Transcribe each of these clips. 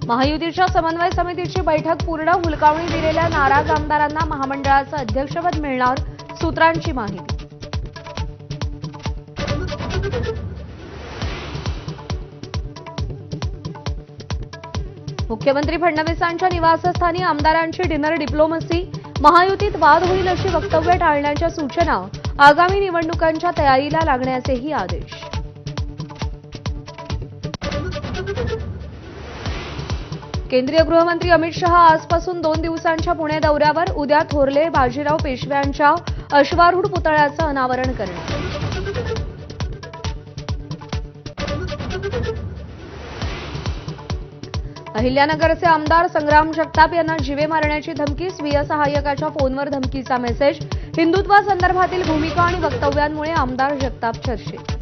महायुतीच्या समन्वय समितीची बैठक पूर्ण, हुलकावणी दिलेल्या नाराज आमदारांना महामंडळाचं अध्यक्षपद मिळणार, सूत्रांची माहिती। मुख्यमंत्री फडणवीसांच्या निवासस्थानी आमदारांची डिनर डिप्लोमसी, महायुतीत वाद होईल अशी वक्तव्य टाळण्याच्या सूचना, आगामी निवडणुकांच्या तयारीला लागण्याचेही आदेश। केंद्रीय गृहमंत्री अमित शहा आजपासून 2 दिवसांच्या पुणे दौऱ्यावर, उद्या थोरले बाजीराव पेशव्यांच्या अश्वारूढ पुतळ्याचं अनावरण करणार। अहिल्यानगरचे आमदार संग्राम जगताप यांना जीवे मारण्याची धमकी, स्वीय सहाय्यकाच्या फोनवर धमकीचा मेसेज, हिंदुत्वासंदर्भातील भूमिका आणि वक्तव्यांमुळे आमदार जगताप चर्चेत।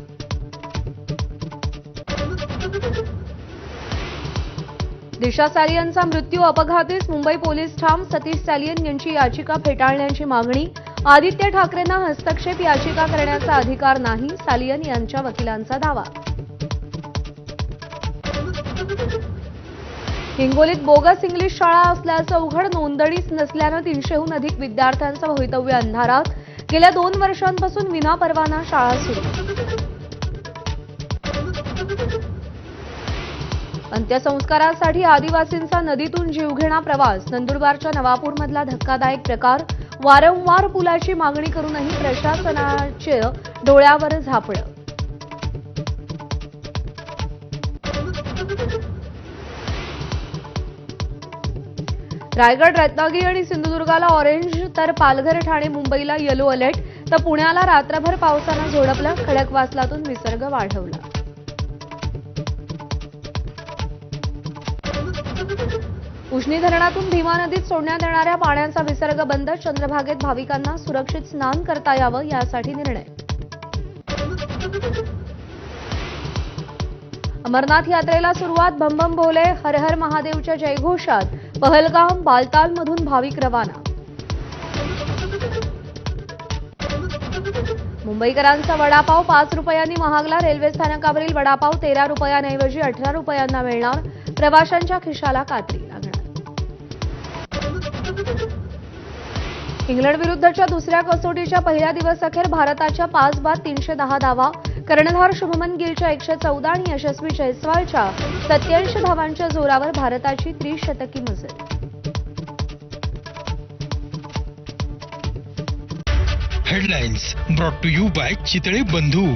दिशा सालियनचा मृत्यू अपघातीच, मुंबई पोलीस ठाम, सतीश सालियन यांची याचिका फेटाळण्याची मागणी, आदित्य ठाकरेंना हस्तक्षेप याचिका करण्याचा अधिकार नाही, सालियन यांच्या वकिलांचा दावा। हिंगोलीत बोगस इंग्लिश शाळा असल्याचं उघड, नोंदणीच नसल्यानं 300हून अधिक विद्यार्थ्यांचं भवितव्य अंधारात, गेल्या 2 वर्षांपासून विनापरवाना शाळा सुरू। अंत्यसंस्कारासाठी आदिवासींचा नदीतून जीवघेणा प्रवास, नंदुरबारच्या नवापूरमधला धक्कादायक प्रकार, वारंवार पुलाची मागणी करूनही प्रशासनाचे डोळ्यावर झापडं। रायगड, रत्नागिरी आणि सिंधुदुर्गाला ऑरेंज, तर पालघर, ठाणे, मुंबईला येलो अलर्ट, तर पुण्याला रात्रभर पावसानं झोडपलं, खडकवासलातून विसर्ग वाढवला। उजनी धरणातून भीमा नदीत सोडण्यात येणाऱ्या पाण्याचा विसर्ग बंद, चंद्रभागेत भाविकांना सुरक्षित स्नान करता यावं यासाठी निर्णय। अमरनाथ यात्रेला सुरुवात, भम भम भोले, हर हर महादेवच्या जयघोषात पहलगाम, बालतालमधून भाविक रवाना। मुंबईकरांचा वडापाव 5 रुपयांनी महागला, रेल्वे स्थानकावरील वडापाव 13 रुपयांऐवजी 18 रुपयांना मिळणार, प्रवाशांच्या खिशाला कात्री लागणार। इंग्लंड विरुद्धच्या दुसऱ्या कसोटीच्या पहिल्या दिवसअखेर भारताच्या 5 बाद 310 धावा, कर्णधार शुभमन गिलच्या 114 आणि यशस्वी जयस्वालच्या 87 धावांच्या जोरावर भारताची त्रिशतकी मजल। Headlines brought to you by Chitale बंधू।